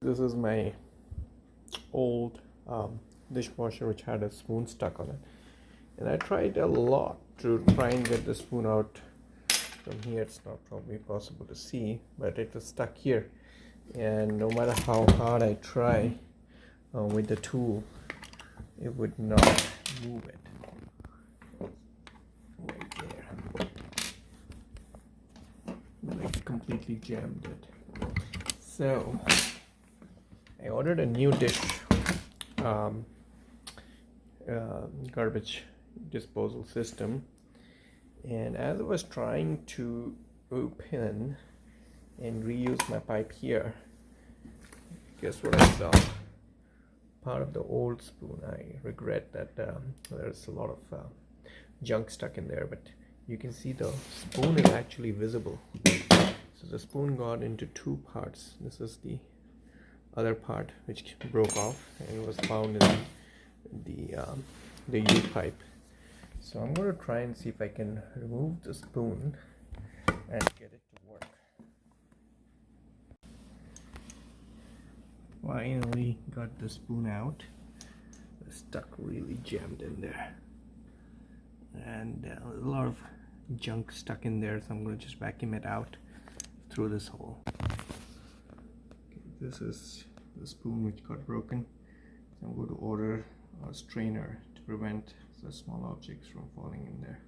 This is my old dishwasher which had a spoon stuck on it, and I tried a lot to try and get the spoon out. From here it's not probably possible to see, but it was stuck here, and no matter how hard I try with the tool, it would not move it. Right there, and I completely jammed it. So I ordered a new dish garbage disposal system, and as I was trying to open and reuse my pipe here, guess what I saw? Part of the old spoon. I regret that there's a lot of junk stuck in there, but you can see the spoon is actually visible. So the spoon got into two parts. This is the other part which broke off and was found in the U-pipe. So I'm going to try and see if I can remove the spoon and get it to work. Finally got the spoon out. It's stuck really jammed in there, and a lot of junk stuck in there, so I'm going to just vacuum it out through this hole. Okay, this is the spoon which got broken. So I'm going to order a strainer to prevent the small objects from falling in there.